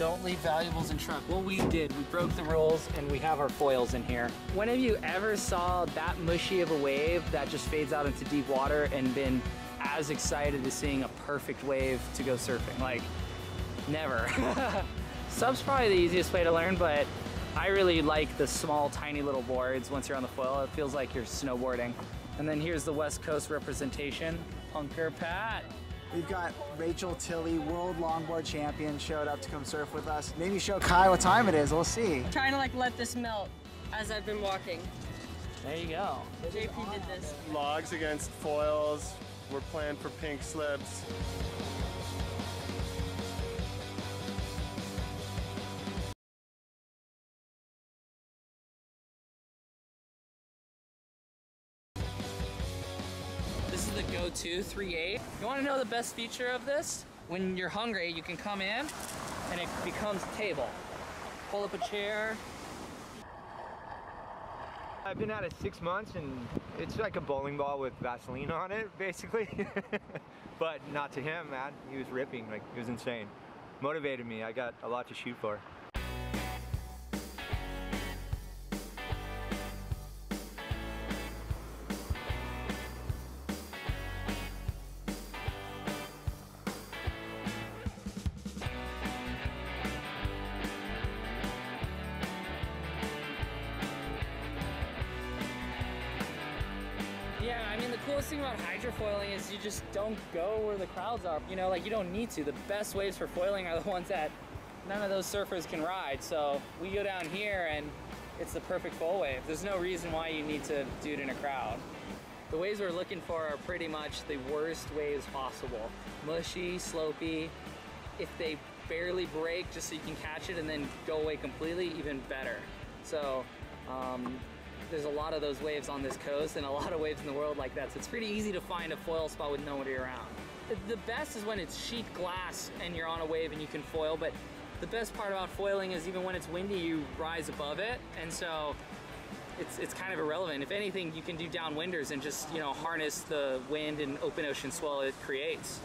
don't leave valuables in truck. Well, we did. We broke the rules and we have our foils in here. When have you ever saw that mushy of a wave that just fades out into deep water and been as excited as seeing a perfect wave to go surfing? Like, never. Sub's probably the easiest way to learn, but I really like the small, tiny little boards once you're on the foil. It feels like you're snowboarding. And then here's the West Coast representation, Punker Pat. We've got Rachel Tilley, world longboard champion, showed up to come surf with us. Maybe show Kai what time it is, we'll see. Trying to like let this melt as I've been walking. There you go. JP did this. Logs against foils. We're playing for pink slips. This is the go-to 3/8. You want to know the best feature of this? When you're hungry, you can come in and it becomes a table. Pull up a chair. I've been at it 6 months and it's like a bowling ball with Vaseline on it, basically. But not to him, man. He was ripping, like, it was insane. Motivated me. I got a lot to shoot for. Yeah, I mean, the coolest thing about hydrofoiling is you just don't go where the crowds are. You know, like, you don't need to. The best waves for foiling are the ones that none of those surfers can ride. So we go down here and it's the perfect foil wave. There's no reason why you need to do it in a crowd. The waves we're looking for are pretty much the worst waves possible. Mushy, slopey. If they barely break just so you can catch it and then go away completely, even better. So, there's a lot of those waves on this coast and a lot of waves in the world like that, so it's pretty easy to find a foil spot with nobody around. The best is when it's sheet glass and you're on a wave and you can foil, but the best part about foiling is even when it's windy, you rise above it, and so it's kind of irrelevant. If anything, you can do downwinders and just, you know, harness the wind and open ocean swell it creates.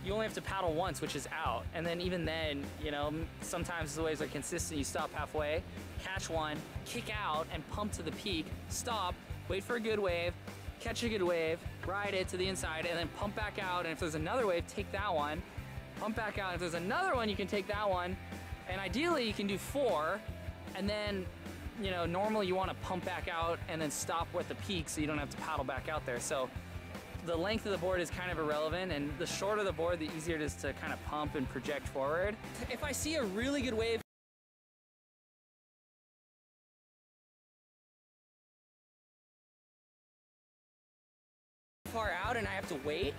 You only have to paddle once, which is out, and then even then, you know, sometimes the waves are consistent. You stop halfway, catch one, kick out, and pump to the peak, stop, wait for a good wave, catch a good wave, ride it to the inside, and then pump back out, and if there's another wave, take that one, pump back out. If there's another one, you can take that one, and ideally you can do 4, and then, you know, normally you want to pump back out and then stop at the peak so you don't have to paddle back out there. So the length of the board is kind of irrelevant, and the shorter the board, the easier it is to kind of pump and project forward. If I see a really good wave far out and I have to wait,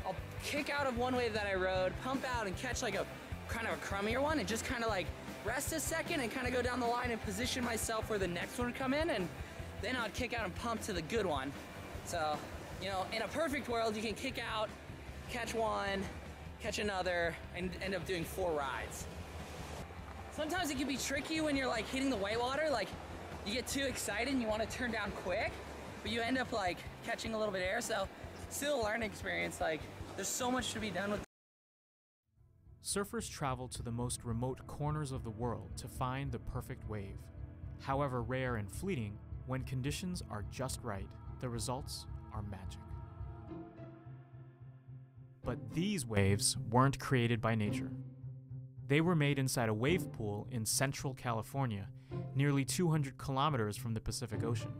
I'll kick out of one wave that I rode, pump out and catch like a kind of a crummier one, and just kind of like rest a second and kind of go down the line and position myself where the next one would come in, and then I'd kick out and pump to the good one. So, you know, in a perfect world, you can kick out, catch one, catch another, and end up doing 4 rides. Sometimes it can be tricky when you're like hitting the whitewater, like you get too excited and you want to turn down quick, but you end up like catching a little bit of air, so still a learning experience. Like, there's so much to be done with. Surfers travel to the most remote corners of the world to find the perfect wave. However rare and fleeting, when conditions are just right, the results are magic. But these waves weren't created by nature. They were made inside a wave pool in central California, nearly 200 kilometers from the Pacific Ocean.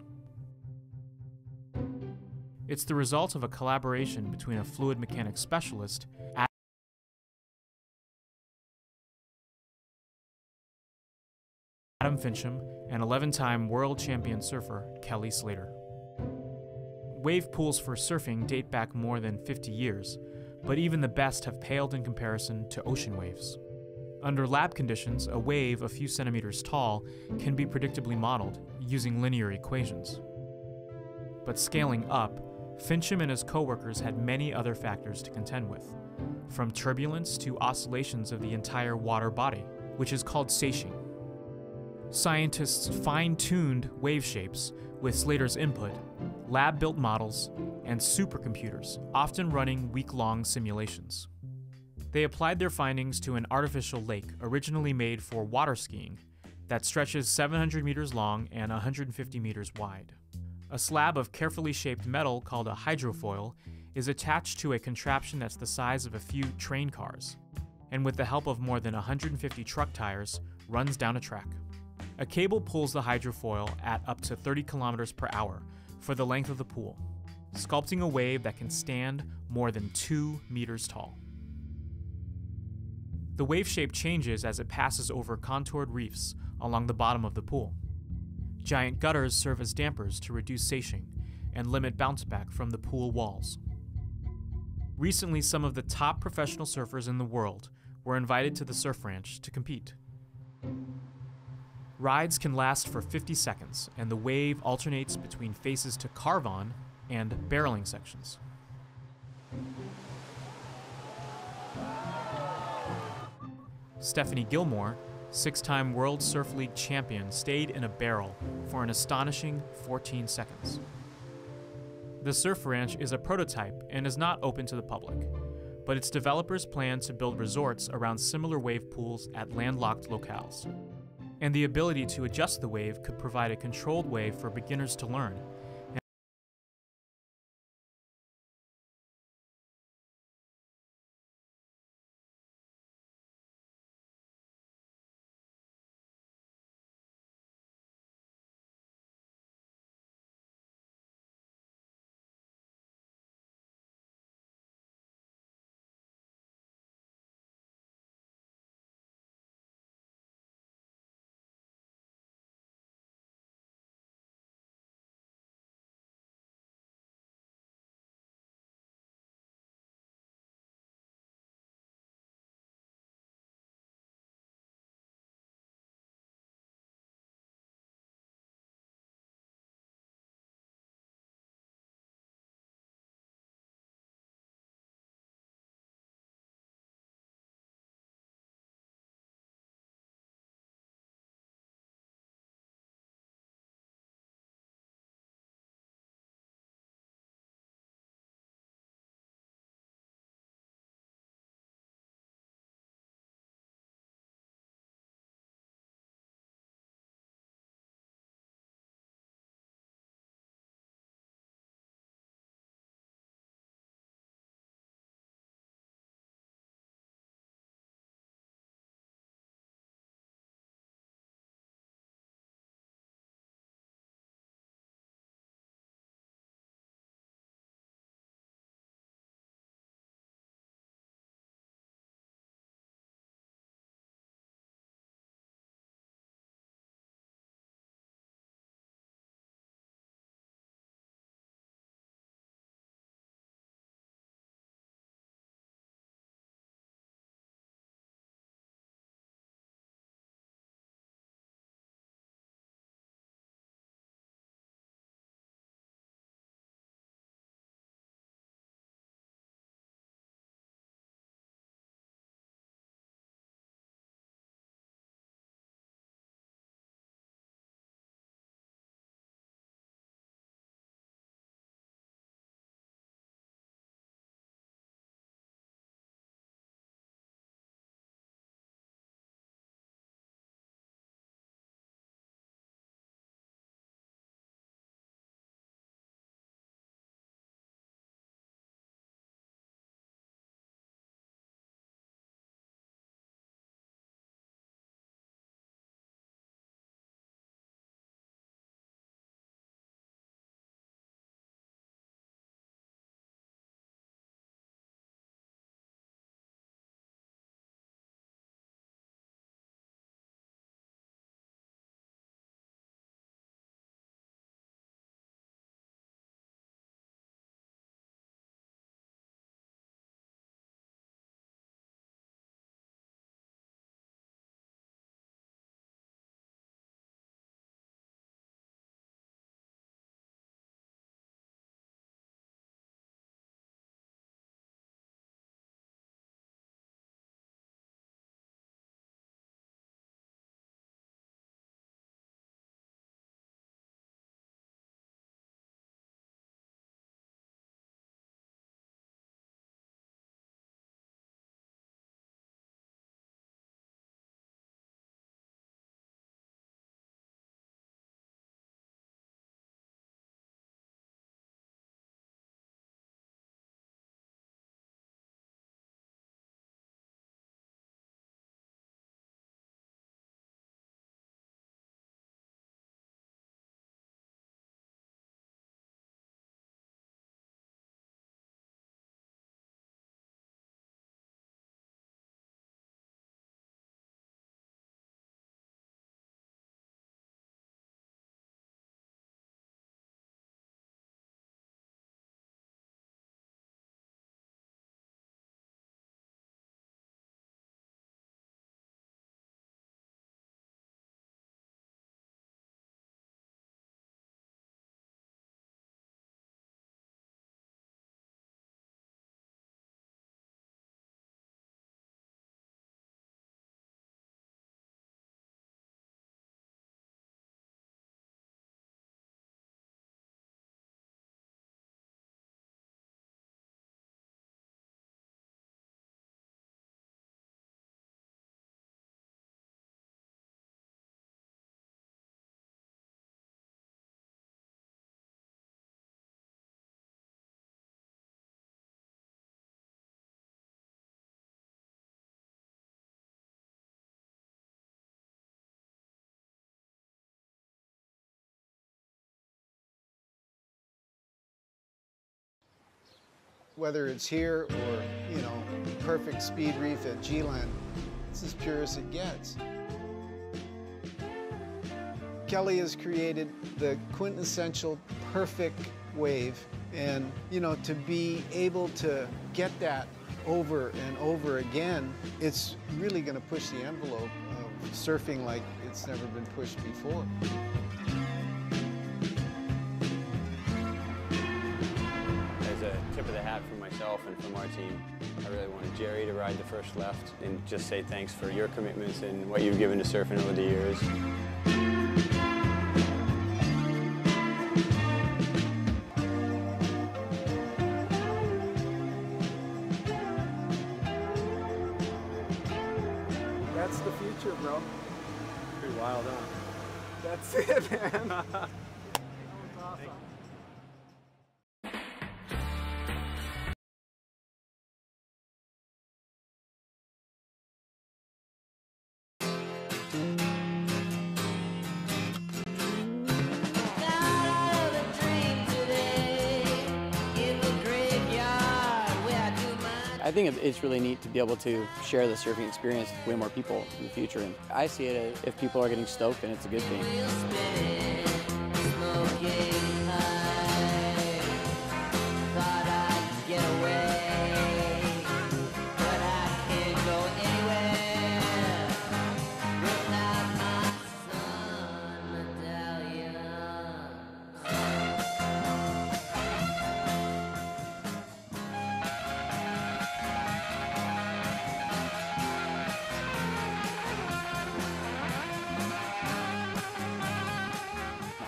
It's the result of a collaboration between a fluid mechanics specialist, Adam Fincham, and 11-time world champion surfer Kelly Slater. Wave pools for surfing date back more than 50 years, but even the best have paled in comparison to ocean waves. Under lab conditions, a wave a few centimeters tall can be predictably modeled using linear equations. But scaling up, Fincham and his coworkers had many other factors to contend with, from turbulence to oscillations of the entire water body, which is called seiching. Scientists fine-tuned wave shapes with Slater's input, lab-built models, and supercomputers, often running week-long simulations. They applied their findings to an artificial lake originally made for water skiing that stretches 700 meters long and 150 meters wide. A slab of carefully shaped metal called a hydrofoil is attached to a contraption that's the size of a few train cars, and with the help of more than 150 truck tires, runs down a track. A cable pulls the hydrofoil at up to 30 kilometers per hour for the length of the pool, sculpting a wave that can stand more than 2 meters tall. The wave shape changes as it passes over contoured reefs along the bottom of the pool. Giant gutters serve as dampers to reduce sashing and limit bounce back from the pool walls. Recently, some of the top professional surfers in the world were invited to the surf ranch to compete. Rides can last for 50 seconds, and the wave alternates between faces to carve on and barreling sections. Stephanie Gilmore, 6-time World Surf League champion, stayed in a barrel for an astonishing 14 seconds. The Surf Ranch is a prototype and is not open to the public, but its developers plan to build resorts around similar wave pools at landlocked locales. And the ability to adjust the wave could provide a controlled way for beginners to learn Whether it's here or, you know, perfect speed reef at G-Land, it's as pure as it gets. Kelly has created the quintessential perfect wave, and, you know, to be able to get that over and over again, it's really going to push the envelope of surfing like it's never been pushed before. As a tip of the hat from myself and from our team, I really wanted Jerry to ride the first left and just say thanks for your commitments and what you've given to surfing over the years. That's the future, bro. Pretty wild, huh? That's it, man. That was awesome. I think it's really neat to be able to share the surfing experience with way more people in the future. And I see it as if people are getting stoked, and it's a good thing.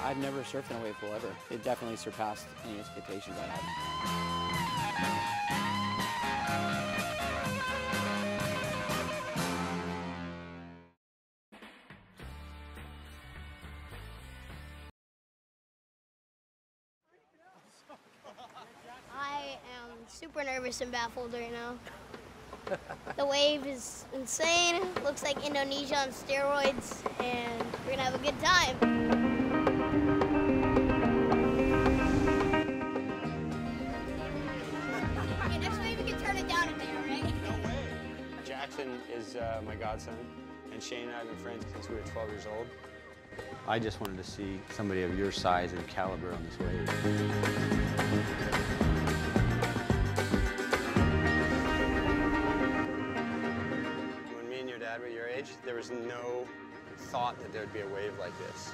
I've never surfed in a wave pool ever. It definitely surpassed any expectations I had. I am super nervous and baffled right now. The wave is insane. Looks like Indonesia on steroids, and we're gonna have a good time. Jackson is my godson, and Shane and I have been friends since we were 12 years old. I just wanted to see somebody of your size and caliber on this wave. When me and your dad were your age, there was no thought that there would be a wave like this.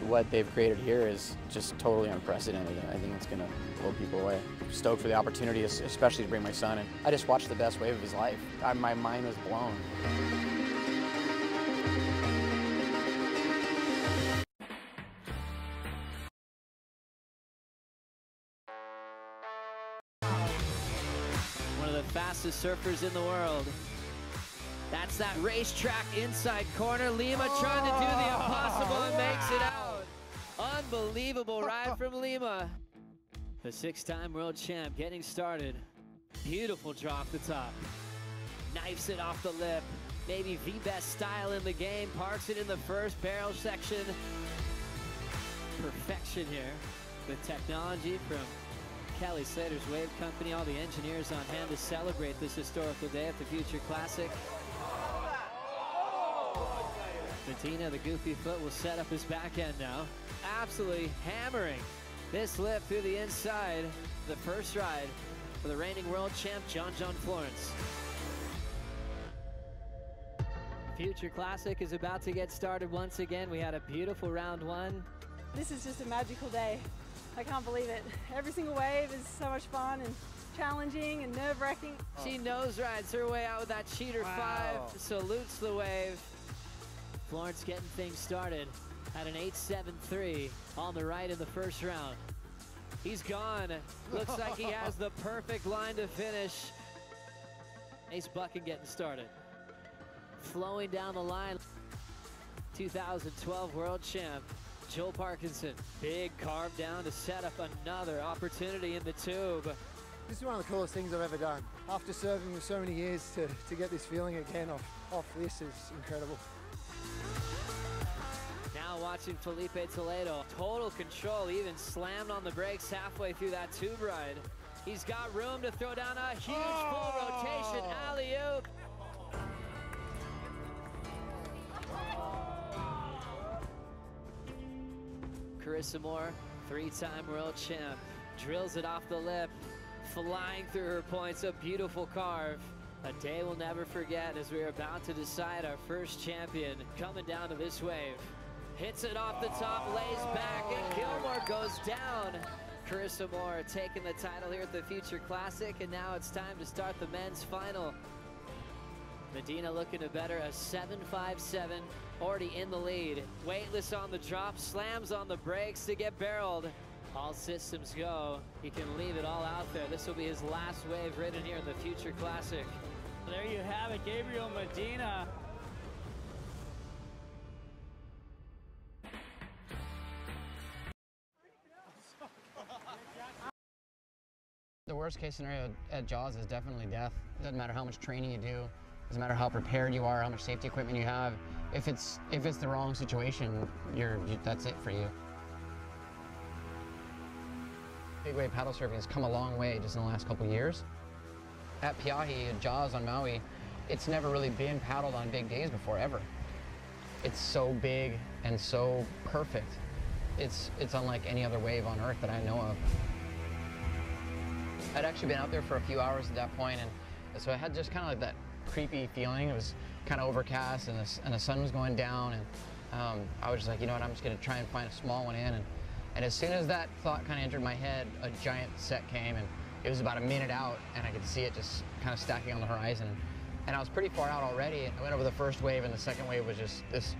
What they've created here is just totally unprecedented. I think it's going to blow people away. I'm stoked for the opportunity, especially to bring my son in. I just watched the best wave of his life. My mind was blown. One of the fastest surfers in the world. That's that racetrack inside corner. Lima trying to do the impossible and makes it out. Unbelievable ride from Lima. The six-time world champ getting started. Beautiful draw off the top. Knifes it off the lip. Maybe the best style in the game. Parks it in the first barrel section. Perfection here. The technology from Kelly Slater's Wave Company. All the engineers on hand to celebrate this historical day at the Future Classic. Medina, the goofy foot, will set up his back end now. Absolutely hammering this lip through the inside. The first ride for the reigning world champ, John Florence. Future Classic is about to get started once again. We had a beautiful round one. This is just a magical day. I can't believe it. Every single wave is so much fun and challenging and nerve-wracking. She nose rides her way out with that cheater 5, salutes the wave. Florence getting things started at an 8.73 on the right in the first round. He's gone. Looks like he has the perfect line to finish. Ace Buchan getting started. Flowing down the line. 2012 world champ, Joel Parkinson. Big carve down to set up another opportunity in the tube. This is one of the coolest things I've ever done. After serving for so many years, to get this feeling again off this is incredible. Now now watching Felipe Toledo. Total control, even slammed on the brakes halfway through that tube ride. He's got room to throw down a huge full rotation alley-oop. Carissa Moore, three-time world champ, drills it off the lip, flying through her points, a beautiful carve. A day we'll never forget as we're about to decide our first champion coming down to this wave. Hits it off the top, lays back, and Gilmore goes down. Carissa Moore taking the title here at the Future Classic, and now it's time to start the men's final. Medina looking to better a 7.57, already in the lead. Weightless on the drop, slams on the brakes to get barreled. All systems go. He can leave it all out there. This will be his last wave ridden here in the Future Classic. There you have it, Gabriel Medina. The worst case scenario at Jaws is definitely death. It doesn't matter how much training you do, doesn't matter how prepared you are, how much safety equipment you have. If it's the wrong situation, that's it for you. Big wave paddle surfing has come a long way just in the last couple of years. At Pe'ahi and Jaws on Maui, it's never really been paddled on big days before, ever. It's so big and so perfect. It's unlike any other wave on Earth that I know of. I'd actually been out there for a few hours at that point, and so I had just kind of like that creepy feeling. It was kind of overcast, and the sun was going down, and I was just like, you know what, I'm just gonna try and find a small one in, and as soon as that thought kind of entered my head, a giant set came, and it was about a minute out, and I could see it just kind of stacking on the horizon. And I was pretty far out already. I went over the first wave, and the second wave was just this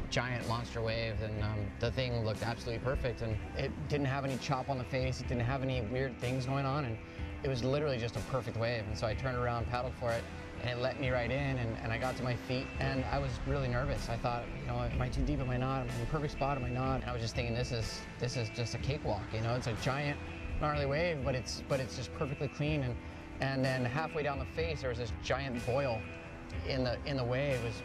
giant monster wave, and the thing looked absolutely perfect, and it didn't have any chop on the face, it didn't have any weird things going on, and it was literally just a perfect wave. And so I turned around, paddled for it, and it let me right in, and I got to my feet, and I was really nervous. I thought, you know, am I too deep, am I not? Am I in the perfect spot, am I not? And I was just thinking, this is just a cakewalk, you know? It's a giant, gnarly wave, but it's just perfectly clean. And then halfway down the face, there was this giant boil in the wave. It was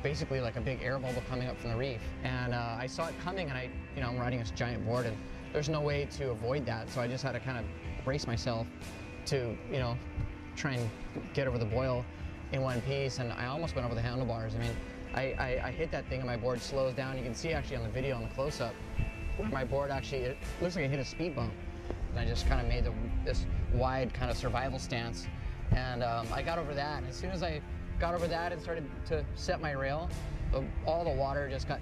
basically like a big air bubble coming up from the reef. And I saw it coming, and I'm riding this giant board, and there's no way to avoid that. So I just had to kind of brace myself to, you know, try and get over the boil in one piece. And I almost went over the handlebars. I mean, I hit that thing, and my board slows down. You can see actually on the video, on the close-up, where my board actually, it looks like it hit a speed bump. And I just kind of made this wide kind of survival stance. And I got over that, and as soon as I got over that and started to set my rail, all the water just got,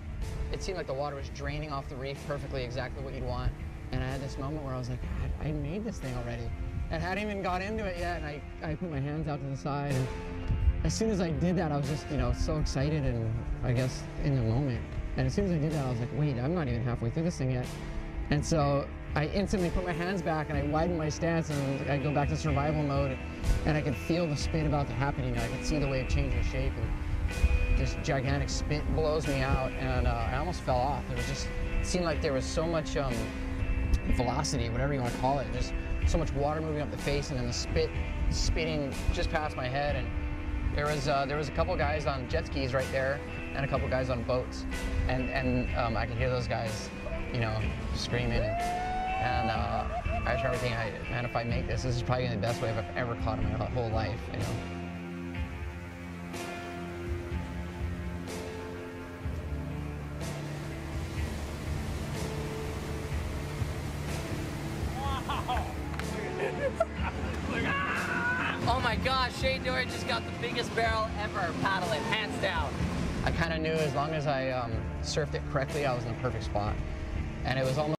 it seemed like the water was draining off the reef perfectly, exactly what you'd want. And I had this moment where I was like, God, I made this thing already. And I hadn't even got into it yet, and I put my hands out to the side. And as soon as I did that, I was just, you know, so excited and I guess in the moment. And as soon as I did that, I was like, wait, I'm not even halfway through this thing yet. And so I instantly put my hands back and I widened my stance, and I go back to survival mode, and I could feel the spin about to happening. I could see the wave changing shape, and this gigantic spit blows me out, and I almost fell off. It seemed like there was so much velocity, whatever you want to call it, just so much water moving up the face, and then the spitting just past my head. And there was a couple guys on jet skis right there, and a couple guys on boats, and I could hear those guys, you know, screaming. And I just remember thinking, man, if I make this is probably the best wave I've ever caught in my whole life, you know. Oh my gosh, Shane Dory just got the biggest barrel ever paddling, hands down. I kind of knew as long as I surfed it correctly, I was in the perfect spot. And it was almost...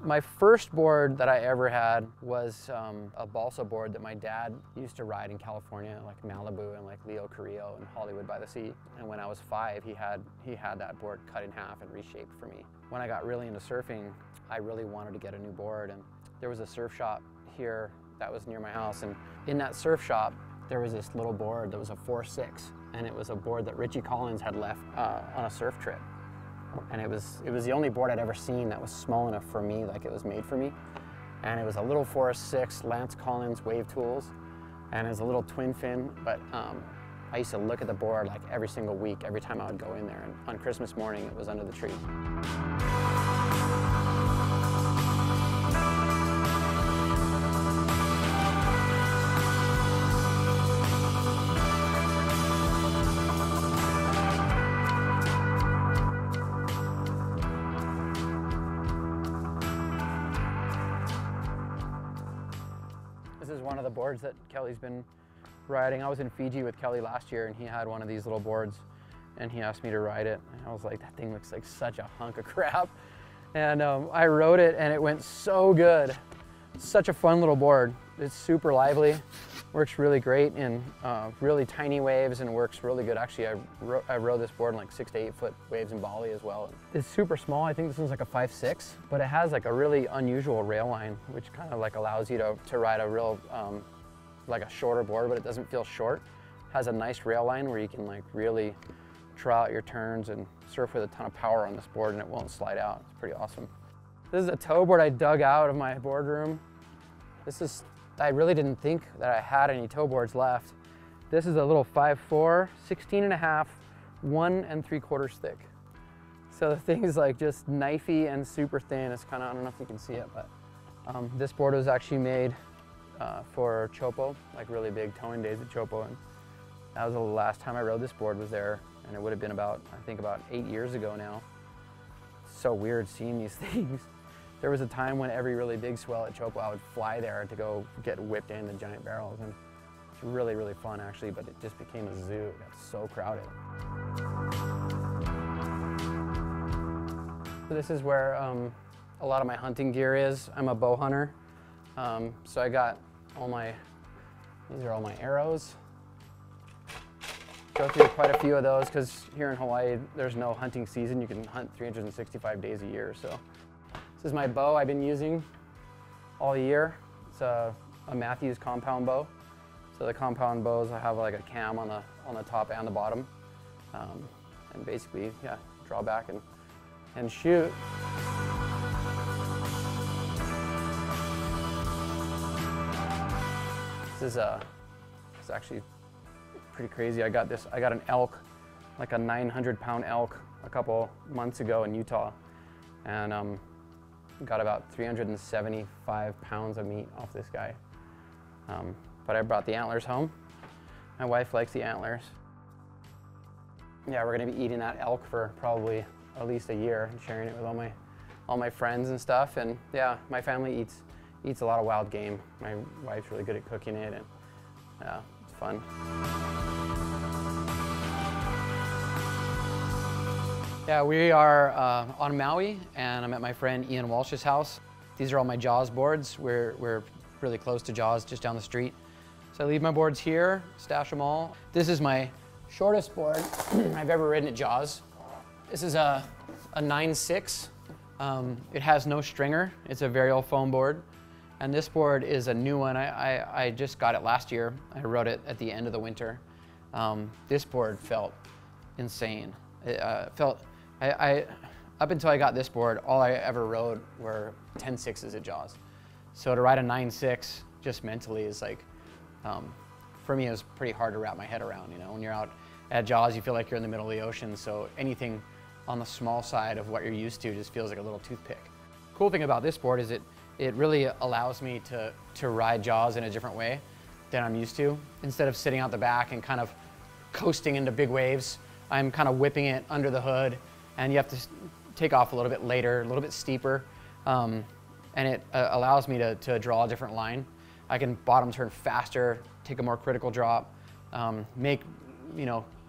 My first board that I ever had was a balsa board that my dad used to ride in California, like Malibu and like Leo Carrillo and Hollywood by the Sea. And when I was 5, he had that board cut in half and reshaped for me. When I got really into surfing, I really wanted to get a new board, and there was a surf shop here that was near my house, and in that surf shop there was this little board that was a 4.6, and it was a board that Richie Collins had left on a surf trip. And it was the only board I'd ever seen that was small enough for me, like it was made for me. And it was a little 4.6 Lance Collins Wave Tools, and it was a little twin fin, but I used to look at the board like every single week, every time I would go in there, and on Christmas morning it was under the tree. This is one of the boards that Kelly's been riding. I was in Fiji with Kelly last year and he had one of these little boards and he asked me to ride it. And I was like, that thing looks like such a hunk of crap. And I rode it and it went so good. It's such a fun little board. It's super lively, works really great in really tiny waves and works really good. Actually, I rode this board in like 6 to 8 foot waves in Bali as well. It's super small. I think this one's like a 5.6, but it has like a really unusual rail line, which kind of like allows you to ride a real, like a shorter board, but it doesn't feel short. It has a nice rail line where you can like really draw out your turns and surf with a ton of power on this board and it won't slide out. It's pretty awesome. This is a tow board I dug out of my boardroom. I really didn't think that I had any tow boards left. This is a little 5.4, 16.5, 1 3/4 thick. So the thing is like just knifey and super thin. It's kind of, I don't know if you can see it, but this board was actually made for Chopo, like really big towing days at Chopo. And that was the last time I rode this board was there. And it would have been about, I think about 8 years ago now. It's so weird seeing these things. There was a time when every really big swell at Chopo, I would fly there to go get whipped into giant barrels. And it's really, really fun actually, but it just became a zoo. It got so crowded. So this is where a lot of my hunting gear is. I'm a bow hunter. So I got these are all my arrows. Go through quite a few of those because here in Hawaii, there's no hunting season. You can hunt 365 days a year. So this is my bow I've been using all year. It's a Matthews compound bow. So the compound bows, I have like a cam on the top and the bottom. And basically, yeah, draw back and shoot. This is it's actually pretty crazy. I got an elk, like a 900-pound elk a couple months ago in Utah. And got about 375 pounds of meat off this guy. But I brought the antlers home. My wife likes the antlers. Yeah, we're gonna be eating that elk for probably at least a year and sharing it with all my friends and stuff. And yeah, my family eats a lot of wild game. My wife's really good at cooking it, and yeah, it's fun. Yeah, we are on Maui, and I'm at my friend Ian Walsh's house. These are all my Jaws boards. We're really close to Jaws, just down the street. So I leave my boards here, stash them all. This is my shortest board I've ever ridden at Jaws. This is a 9.6. It has no stringer. It's a varial foam board. And this board is a new one. I just got it last year. I rode it at the end of the winter. This board felt insane. It up until I got this board, all I ever rode were 10.6s at Jaws. So to ride a 9.6 just mentally is like, for me, it was pretty hard to wrap my head around. You know, when you're out at Jaws, you feel like you're in the middle of the ocean. So anything on the small side of what you're used to just feels like a little toothpick. Cool thing about this board is it really allows me to ride Jaws in a different way than I'm used to. Instead of sitting out the back and kind of coasting into big waves, I'm kind of whipping it under the hood, and you have to take off a little bit later, a little bit steeper, and it allows me to draw a different line. I can bottom turn faster, take a more critical drop, make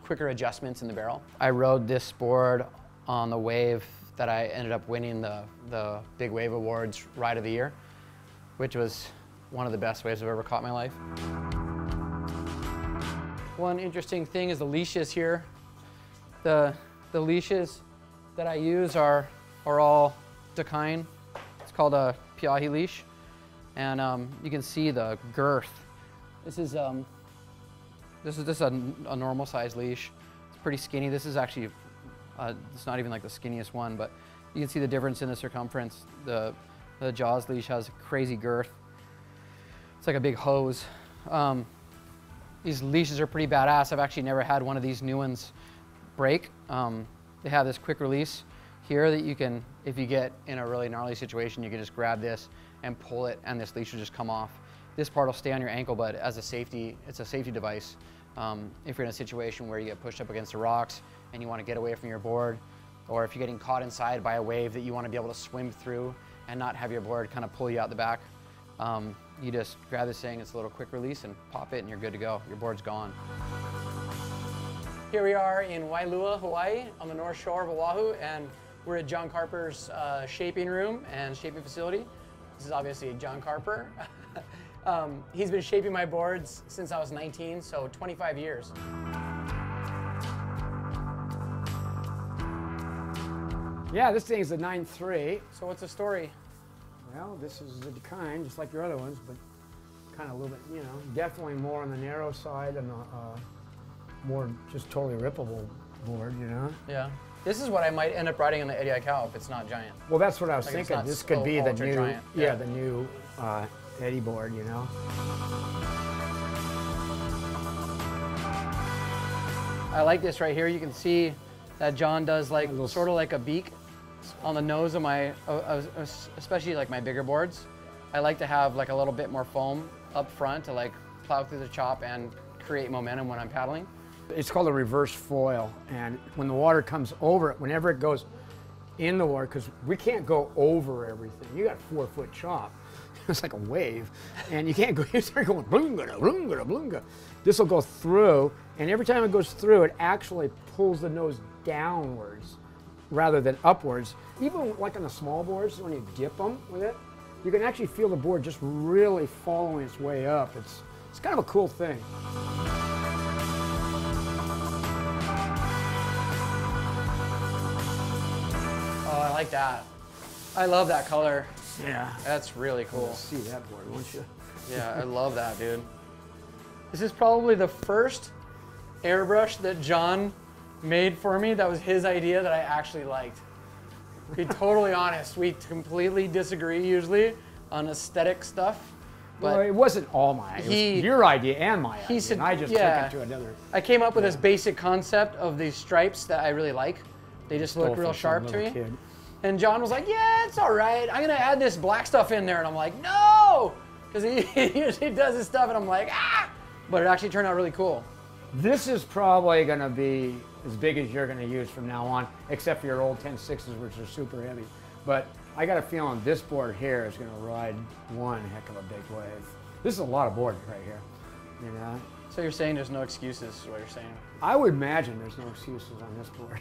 quicker adjustments in the barrel. I rode this board on the wave that I ended up winning the Big Wave Awards Ride of the Year, which was one of the best waves I've ever caught in my life. One interesting thing is the leashes here. The leashes that I use are all Dakine. It's called a Piahi leash. And you can see the girth. This is just a normal size leash. It's pretty skinny. This is actually, it's not even like the skinniest one, but you can see the difference in the circumference. The Jaws leash has crazy girth. It's like a big hose. These leashes are pretty badass. I've actually never had one of these new ones break. They have this quick release here that you can, if you get in a really gnarly situation, you can just grab this and pull it and this leash will just come off. This part will stay on your ankle, but as a safety, it's a safety device. If you're in a situation where you get pushed up against the rocks and you want to get away from your board, or if you're getting caught inside by a wave that you want to be able to swim through and not have your board kind of pull you out the back, you just grab this thing, it's a little quick release and pop it and you're good to go. Your board's gone. Here we are in Wailua, Hawaii, on the north shore of Oahu, and we're at John Carper's shaping room and shaping facility. This is obviously John Carper. He's been shaping my boards since I was 19, so 25 years. Yeah, this thing's a 9.3. So what's the story? Well, this is the kind, just like your other ones, but kind of a little bit, you know, definitely more on the narrow side and more just totally rippable board, you know? Yeah. This is what I might end up riding on the Eddie Aikau if it's not giant. Well, that's what I was Like, it's thinking. not This could be the new, ultra-giant. yeah, the new Eddie board, you know? I like this right here. You can see that John does like sort of like a beak on the nose of my, especially like my bigger boards. I like to have like a little bit more foam up front to like plow through the chop and create momentum when I'm paddling. It's called a reverse foil, and when the water comes over it, whenever it goes in the water, because we can't go over everything. You got 4-foot chop. It's like a wave, and you can't go, you start going bloonga, bloonga, bloonga. This will go through, and every time it goes through, it actually pulls the nose downwards rather than upwards. Even like on the small boards, when you dip them with it, you can actually feel the board just really following its way up. It's kind of a cool thing. Oh, I like that. I love that color. Yeah. That's really cool. You'll see that board, won't you? Yeah, I love that, dude. This is probably the first airbrush that John made for me that was his idea that I actually liked. To be totally honest, we completely disagree usually on aesthetic stuff. But well, it wasn't all mine. It was your idea and my idea. Said, and I just yeah, took it to another. I came up with this basic concept of these stripes that I really like. They just look real sharp to me. Kid. And John was like, yeah, it's all right. I'm going to add this black stuff in there. And I'm like, no! Because he usually does this stuff and I'm like, ah! But it actually turned out really cool. This is probably going to be as big as you're going to use from now on, except for your old 10.6s, which are super heavy. But I got a feeling this board here is going to ride one heck of a big wave. This is a lot of board right here, you know? So you're saying there's no excuses is what you're saying? I would imagine there's no excuses on this board.